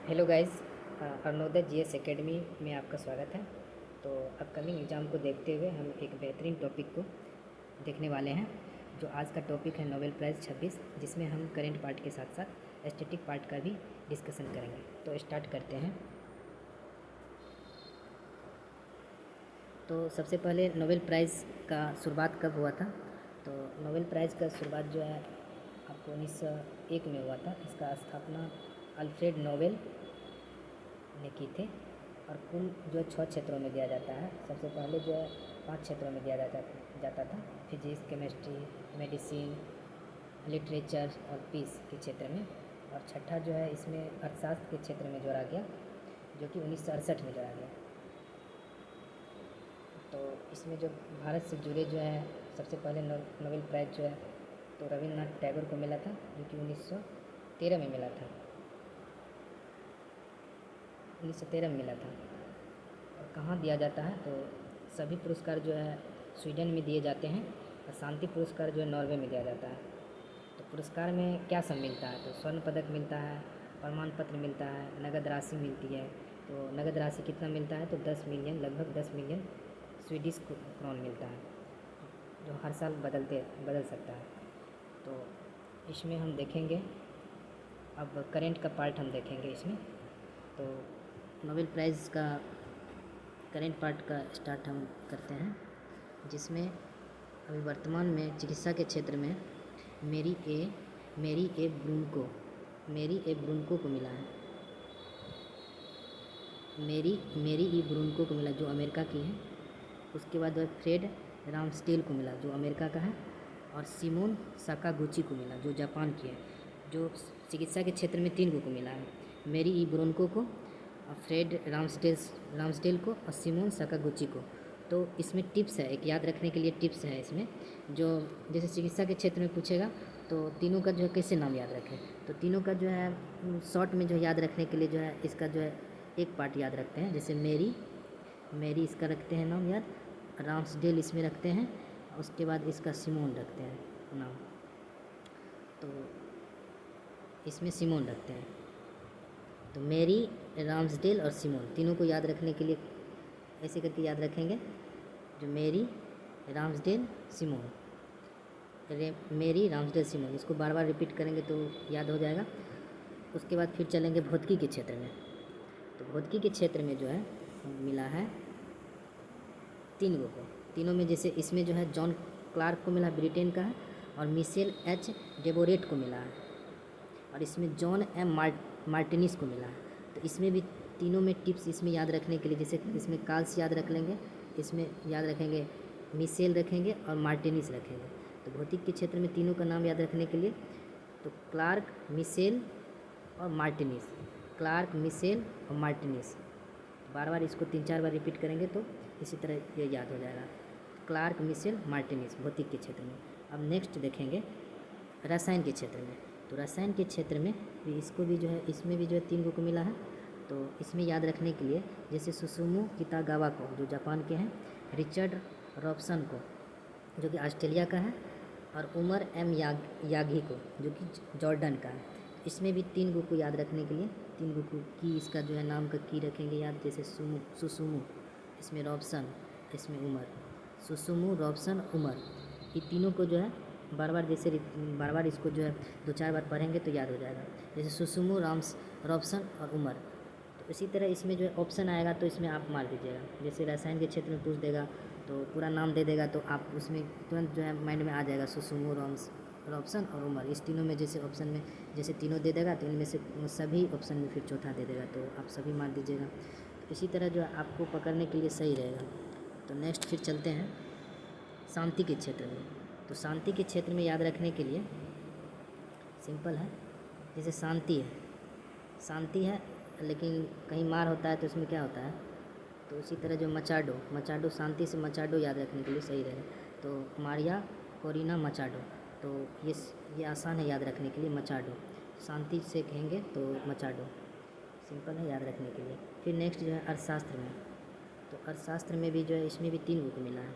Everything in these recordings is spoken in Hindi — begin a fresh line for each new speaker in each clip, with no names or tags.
Hello guys, Arunoday GS academy में आपका स्वागत है। तो अपकमिंग एग्ज़ाम को देखते हुए हम एक बेहतरीन टॉपिक को देखने वाले हैं, जो आज का टॉपिक है नोबेल प्राइज़ 26, जिसमें हम करेंट पार्ट के साथ साथ एस्थेटिक पार्ट का भी डिस्कशन करेंगे। तो स्टार्ट करते हैं। तो सबसे पहले नोबेल प्राइज़ का शुरुआत कब हुआ था? तो नोबेल प्राइज़ का शुरुआत जो है आपको 1901 में हुआ था। इसका स्थापना अल्फ्रेड नोबेल ने की थे और कुल जो 6 क्षेत्रों में दिया जाता है। सबसे पहले जो है 5 क्षेत्रों में दिया जाता था, फिजिक्स, केमिस्ट्री, मेडिसिन, लिटरेचर और पीस के क्षेत्र में। और छठा जो है इसमें अर्थशास्त्र के क्षेत्र में जोड़ा गया, जो कि 1968 में जोड़ा गया। तो इसमें जो भारत से जुड़े जो है सबसे पहले नोबेल प्राइज़ जो है तो रविन्द्रनाथ टैगोर को मिला था, जो कि 1913 में मिला था। 1913 में मिला था। और कहाँ दिया जाता है? तो सभी पुरस्कार जो है स्वीडन में दिए जाते हैं और शांति पुरस्कार जो है नॉर्वे में दिया जाता है। तो पुरस्कार में क्या सब मिलता है? तो स्वर्ण पदक मिलता है, प्रमाण पत्र मिलता है, नगद राशि मिलती है। तो नगद राशि कितना मिलता है? तो 10 मिलियन, लगभग 10 मिलियन स्वीडिश क्रोन मिलता है, जो हर साल बदल सकता है। तो इसमें हम देखेंगे, अब करेंट का पार्ट हम देखेंगे इसमें। तो नोबेल प्राइज़ का करेंट पार्ट का स्टार्ट हम करते हैं, जिसमें अभी वर्तमान में चिकित्सा के क्षेत्र में मेरी ए ब्रूनको को मिला है। मेरी ई ब्रूनको को मिला, जो अमेरिका की है। उसके बाद फ्रेड रामस्टेल को मिला, जो अमेरिका का है। और सिमोन साकागुची को मिला, जो जापान की है। जो चिकित्सा के क्षेत्र में 3 को मिला है, मेरी ई ब्रूनको को, फ्रेड रामस्टेल को और सिमोन साकागुची को। तो इसमें टिप्स है, एक याद रखने के लिए टिप्स है इसमें, जो जैसे चिकित्सा के क्षेत्र में पूछेगा तो तीनों का जो है कैसे नाम याद रखें। तो तीनों का जो है शॉर्ट में जो याद रखने के लिए जो है इसका जो है एक पार्ट याद रखते हैं। जैसे मेरी इसका रखते हैं नाम याद, रामस्डेल इसमें रखते हैं, उसके बाद इसका सिमोन रखते हैं नाम। तो इसमें सिमोन रखते हैं। तो मेरी, रामस्डेल और सिमोन तीनों को याद रखने के लिए ऐसे करके याद रखेंगे, जो मेरी, रामस्डेल, सिमोन, मेरी, रामस्डेल, सिमोन। इसको बार बार रिपीट करेंगे तो याद हो जाएगा। उसके बाद फिर चलेंगे भौतिकी के क्षेत्र में। तो भौतिकी के क्षेत्र में जो है मिला है 3 को। तीनों में जैसे इसमें जो है जॉन क्लार्क को मिला, ब्रिटेन का है, और मिशेल एच डेबोरेट को मिला है, और इसमें जॉन एम मार्टिनिस को मिला है। तो इसमें भी तीनों में टिप्स इसमें याद रखने के लिए, जैसे इसमें कार्ल्स याद रख लेंगे, इसमें याद रखेंगे मिशेल रखेंगे और मार्टिनिस रखेंगे। तो भौतिक के क्षेत्र में तीनों का नाम याद रखने के लिए तो क्लार्क, मिशेल और मार्टिनिस, क्लार्क, मिशेल और मार्टिनिस। बार बार इसको 3-4 बार रिपीट करेंगे तो इसी तरह ये याद हो जाएगा, क्लार्क, मिशेल, मार्टिनिस भौतिक के क्षेत्र में। अब नेक्स्ट देखेंगे रसायन के क्षेत्र में। तो रसायन के क्षेत्र में भी इसको भी जो है इसमें भी जो है 3 को मिला है। तो इसमें याद रखने के लिए जैसे सुसुमु कितागावा को, जो जापान के हैं, रिचर्ड रॉबसन को, जो कि ऑस्ट्रेलिया का है, और उमर एम यागी को, जो कि जॉर्डन का है। इसमें भी 3 को याद रखने के लिए 3 को की, इसका जो है नाम का की रखेंगे याद, जैसे सुसुमु, इसमें रॉबसन, इसमें उमर, सुसुमु, रॉबसन, उमर। ये तीनों को जो है बार बार इसको जो है 2-4 बार पढ़ेंगे तो याद हो जाएगा, जैसे सुसुमु, रॉबसन और उमर। तो इसी तरह इसमें जो है ऑप्शन आएगा तो इसमें आप मार दीजिएगा। जैसे रसायन के क्षेत्र में पूछ देगा तो पूरा नाम दे देगा, तो आप उसमें तुरंत जो है माइंड में आ जाएगा सुसुमु, रॉबसन और उमर। इस तीनों में जैसे ऑप्शन में जैसे तीनों दे देगा तो इनमें से सभी ऑप्शन में फिर चौथा दे देगा, तो आप सभी मार दीजिएगा। तो इसी तरह जो है आपको पकड़ने के लिए सही रहेगा। तो नेक्स्ट फिर चलते हैं शांति के क्षेत्र में। तो शांति के क्षेत्र में याद रखने के लिए सिंपल है, जैसे शांति है लेकिन कहीं मार होता है तो इसमें क्या होता है, तो उसी तरह जो मचाडो, शांति से मचाडो याद रखने के लिए सही रहेगा। तो मारिया कोरिना मचाडो, तो ये आसान है याद रखने के लिए, मचाडो। शांति से कहेंगे तो मचाडो, सिंपल है याद रखने के लिए। फिर नेक्स्ट जो है अर्थशास्त्र में। तो अर्थशास्त्र में भी जो है इसमें भी 3 को मिला है।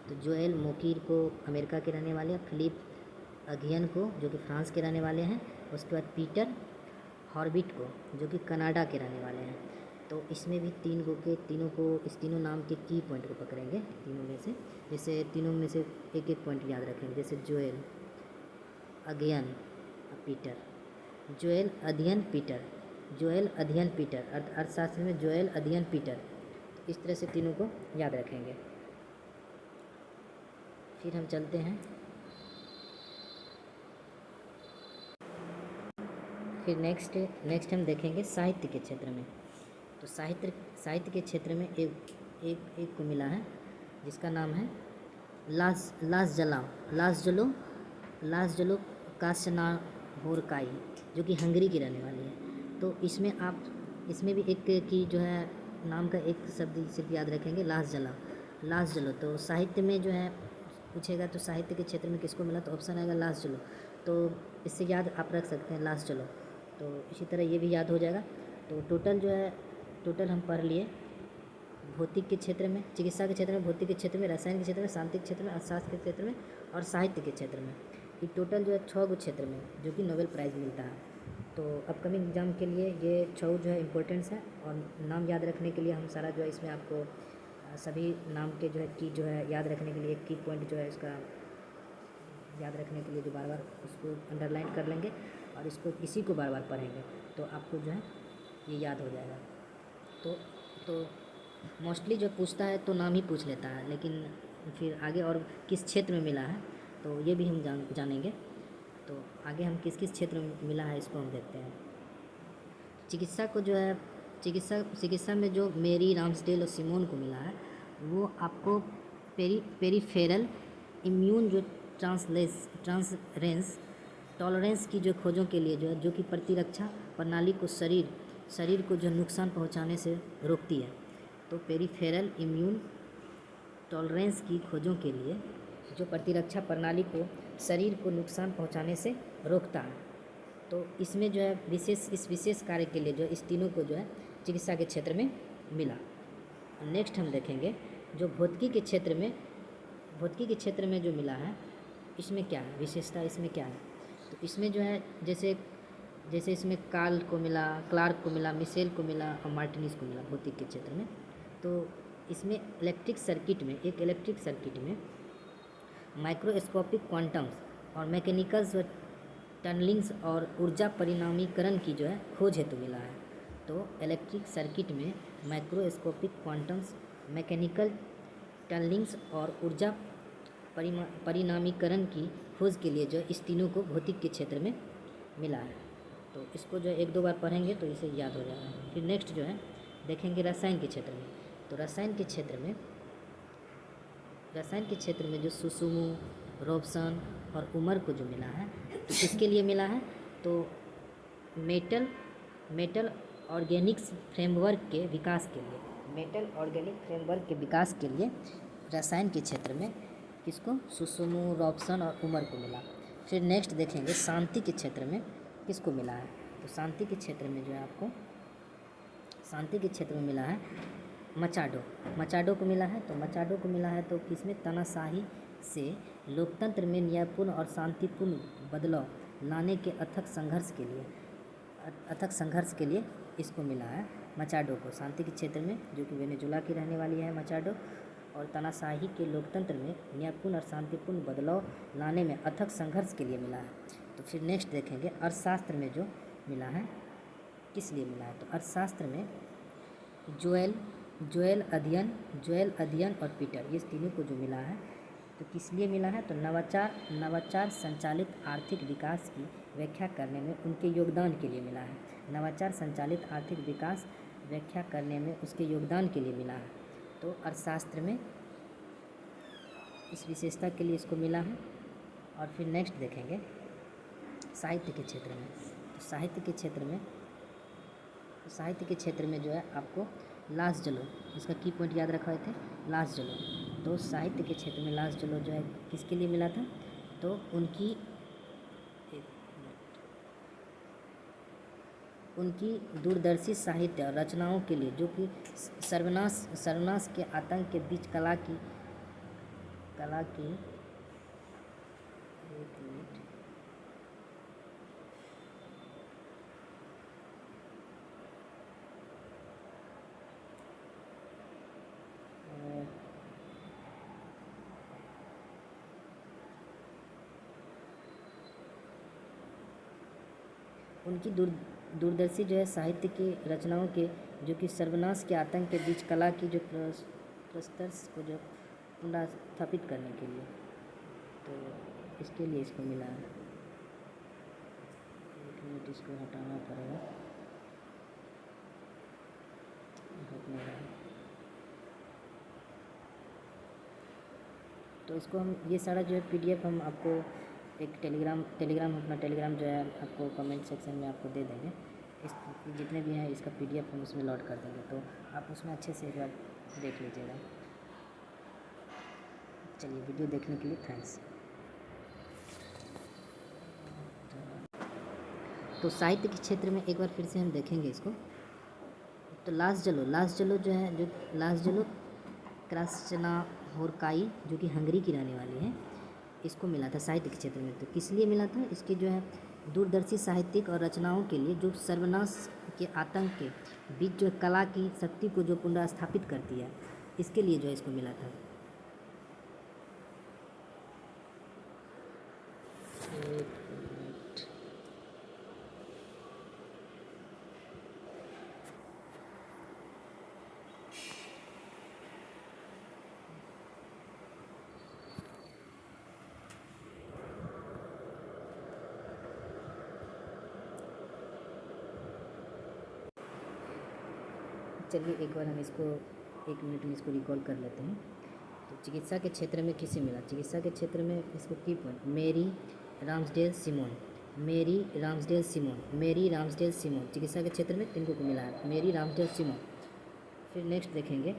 तो जोएल मोकीर को, अमेरिका के रहने वाले, फिलिप अगियन को, जो कि फ्रांस के रहने वाले हैं। उसके बाद पीटर हॉर्बिट को, जो कि कनाडा के रहने वाले हैं। तो इसमें भी तीनों नाम के की पॉइंट को पकड़ेंगे तीनों में से। जैसे तीनों में से एक एक पॉइंट याद रखेंगे, जैसे जोएल, अगयन, पीटर। जोएल, अध्ययन, पीटर। जोएल, अध्ययन, पीटर, अर्थशास्त्र में जोएल, अध्ययन, पीटर। इस तरह से तीनों को याद रखेंगे। फिर हम चलते हैं, फिर नेक्स्ट हम देखेंगे साहित्य के क्षेत्र में। तो साहित्य के क्षेत्र में एक को मिला है जिसका नाम है लासजलो कास्यनाहोरकाई, जो कि हंगरी की रहने वाली है। तो इसमें भी एक की जो है नाम का एक शब्द सिर्फ याद रखेंगे, लासजलो। तो साहित्य में जो है पूछेगा तो साहित्य के क्षेत्र में किसको मिला, तो ऑप्शन आएगा लासजलो। तो इससे याद आप रख सकते हैं लासजलो। तो इसी तरह ये भी याद हो जाएगा। तो टोटल हम पढ़ लिए भौतिक के क्षेत्र में, चिकित्सा के क्षेत्र में, भौतिक के क्षेत्र में, रसायन के क्षेत्र में, शांति के क्षेत्र में, अर्थशास्त्र के क्षेत्र में और साहित्य के क्षेत्र में। ये टोटल जो है 6 गो क्षेत्र में जो कि नोबेल प्राइज़ मिलता है। तो अपकमिंग एग्जाम के लिए ये 6 जो है इम्पोर्टेंट्स है। और नाम याद रखने के लिए हम सारा जो है इसमें आपको सभी नाम के जो है की जो है याद रखने के लिए एक की पॉइंट जो है इसका याद रखने के लिए जो बार बार उसको अंडरलाइन कर लेंगे और इसी को बार बार पढ़ेंगे तो आपको जो है ये याद हो जाएगा। तो मोस्टली जो पूछता है तो नाम ही पूछ लेता है, लेकिन फिर आगे और किस क्षेत्र में मिला है तो ये भी हम जानेंगे। तो आगे हम किस किस क्षेत्र में मिला है इसको हम देखते हैं। चिकित्सा को जो है चिकित्सा में जो मेरी, रामसडेल और सिमोन को मिला है वो आपको पेरीफेरल इम्यून जो ट्रांसरेंस टॉलरेंस की जो खोजों के लिए जो कि प्रतिरक्षा प्रणाली को शरीर को जो नुकसान पहुंचाने से रोकती है। तो पेरीफेरल इम्यून टॉलरेंस की खोजों के लिए जो प्रतिरक्षा प्रणाली को शरीर को नुकसान पहुंचाने से रोकता है। तो इसमें जो है इस विशेष कार्य के लिए जो इस तीनों को जो है चिकित्सा के क्षेत्र में मिला। नेक्स्ट हम देखेंगे जो भौतिकी के क्षेत्र में जो मिला है इसमें क्या है विशेषता, इसमें क्या है। तो इसमें जो है जैसे इसमें क्लार्क को मिला, मिशेल को मिला और मार्टिनिस को मिला भौतिक के क्षेत्र में। तो इसमें इलेक्ट्रिक सर्किट में माइक्रोस्कोपिक क्वांटम्स और मैकेनिकल्स टनलिंग्स और ऊर्जा परिणामीकरण की जो है खोज हेतु मिला है। तो इलेक्ट्रिक सर्किट में माइक्रोस्कोपिक क्वांटम्स, मैकेनिकल टनलिंग्स और ऊर्जा परिणामीकरण की खोज के लिए जो इस तीनों को भौतिक के क्षेत्र में मिला है। तो इसको जो है 1-2 बार पढ़ेंगे तो इसे याद हो जाएगा। फिर नेक्स्ट जो है देखेंगे रसायन के क्षेत्र में। तो रसायन के क्षेत्र में जो सुसुमू, रॉबसन और उमर को जो मिला है तो किसके लिए मिला है, तो मेटल ऑर्गेनिक्स फ्रेमवर्क के विकास के लिए रसायन के क्षेत्र में किसको, सुसुमू, रॉबसन और उमर को मिला। फिर नेक्स्ट देखेंगे शांति के क्षेत्र में किसको मिला है। तो शांति के क्षेत्र में जो है आपको मिला है मचाडो को मिला है। तो मचाडो को मिला है तो किसमें, तानाशाही से लोकतंत्र में न्यायपूर्ण और शांतिपूर्ण बदलाव लाने के अथक संघर्ष के लिए इसको मिला है मचाडो को, शांति के क्षेत्र में, जो कि वेनेजुला की रहने वाली है मचाडो। और तानाशाही के लोकतंत्र में न्यायपूर्ण और शांतिपूर्ण बदलाव लाने में अथक संघर्ष के लिए मिला है। तो फिर नेक्स्ट देखेंगे अर्थशास्त्र में जो मिला है किस लिए मिला है। तो अर्थशास्त्र में जोएल अध्ययन और पीटर, ये तीनों को जो मिला है तो किस लिए मिला है, तो नवाचार संचालित आर्थिक विकास की व्याख्या करने में उनके योगदान के लिए मिला है। नवाचार संचालित आर्थिक विकास व्याख्या करने में उसके योगदान के लिए मिला है। तो अर्थशास्त्र में इस विशेषता के लिए इसको मिला है। और फिर नेक्स्ट देखेंगे साहित्य के क्षेत्र में। तो साहित्य के क्षेत्र में जो है आपको लासजलो, इसका की पॉइंट याद रखा थे, लासजलो। तो साहित्य के क्षेत्र में लासजलो जो है किसके लिए मिला था, तो उनकी दूरदर्शी साहित्य और रचनाओं के लिए, जो कि सर्वनाश के आतंक के बीच कला की उनकी दूरदर्शी जो है साहित्य की रचनाओं के जो कि सर्वनाश के आतंक के बीच कला की जो प्रस्तर्श को जो पुनर्स्थापित करने के लिए, तो इसके लिए इसको मिला है। एक मिनट, इसको हटाना पड़ेगा, हट नहीं रहा है। तो इसको हम ये सारा जो है PDF हम आपको एक टेलीग्राम अपना टेलीग्राम जो है आपको कमेंट सेक्शन में आपको दे देंगे। इस जितने भी हैं इसका PDF हम उसमें लोड कर देंगे, तो आप उसमें अच्छे से एक बार देख लीजिएगा। चलिए, वीडियो देखने के लिए थैंक्स। तो साहित्य के क्षेत्र में एक बार फिर से हम देखेंगे इसको। तो लास जलो जो है, जो लास जलो क्रास्चना होरकाई जो कि हंगरी की रहने वाली है, इसको मिला था साहित्य के क्षेत्र में। तो किस लिए मिला था? इसके जो है दूरदर्शी साहित्यिक और रचनाओं के लिए जो सर्वनाश के आतंक के बीच जो कला की शक्ति को जो पुनर्स्थापित करती है, इसके लिए जो है इसको मिला था। चलिए एक बार हम इसको 1 मिनट में इसको रिकॉल कर लेते हैं। तो चिकित्सा के क्षेत्र में किसे मिला? चिकित्सा के क्षेत्र में इसको की पॉइंट मेरी राम्सडेल सिमोन, मेरी राम्सडेल सिमोन, मेरी राम्सडेल सिमोन। चिकित्सा के क्षेत्र में इनको को मिला है, मेरी राम्सडेल सिमोन। फिर नेक्स्ट देखेंगे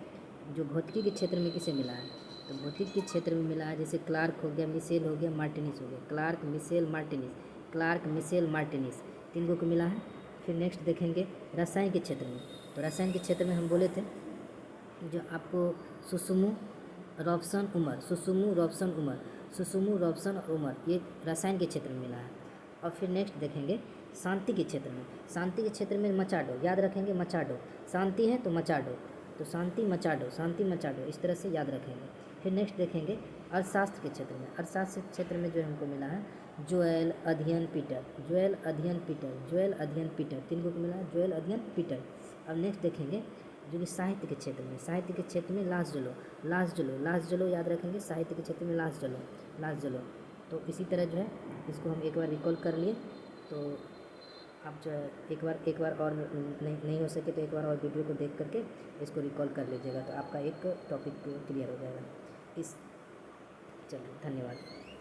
जो भौतिकी के क्षेत्र में किसे मिला है? तो भौतिक के क्षेत्र में मिला है जैसे क्लार्क हो गया, मिशेल हो गया, मार्टिनिस हो गया। Clarke, Michel, Martinis, Clarke, Michel, Martinis, 3 को मिला है। फिर नेक्स्ट देखेंगे रसायन के क्षेत्र में। तो रसायन के क्षेत्र में हम बोले थे जो आपको Susumu, Robson, Omar, Susumu, Robson, Omar, Susumu, Robson और उमर, ये रसायन के क्षेत्र में मिला है। और फिर नेक्स्ट देखेंगे शांति के क्षेत्र में। शांति के क्षेत्र में मचाडो, याद रखेंगे मचाडो, शांति है तो मचाडो, तो शांति मचाडो, शांति मचाडो, इस तरह से याद रखेंगे। फिर नेक्स्ट देखेंगे अर्थशास्त्र के क्षेत्र में। अर्थशास्त्र के क्षेत्र में जो हमको मिला है जोएल अध्ययन पीटर, जोएल अध्ययन पीटर, जोएल अध्ययन पीटर, 3 को मिला है जोएल अध्ययन पीटर। अब नेक्स्ट देखेंगे जो कि साहित्य के क्षेत्र में। साहित्य के क्षेत्र में लास जलो, लास जलो, लास जलो याद रखेंगे, साहित्य के क्षेत्र में लास जलो, लास जलो। तो इसी तरह जो है इसको हम एक बार रिकॉल कर लिए। तो आप जो है एक बार और नहीं हो सके तो एक बार और वीडियो को देख करके इसको रिकॉल कर लीजिएगा, तो आपका एक टॉपिक क्लियर हो जाएगा। चलिए, धन्यवाद।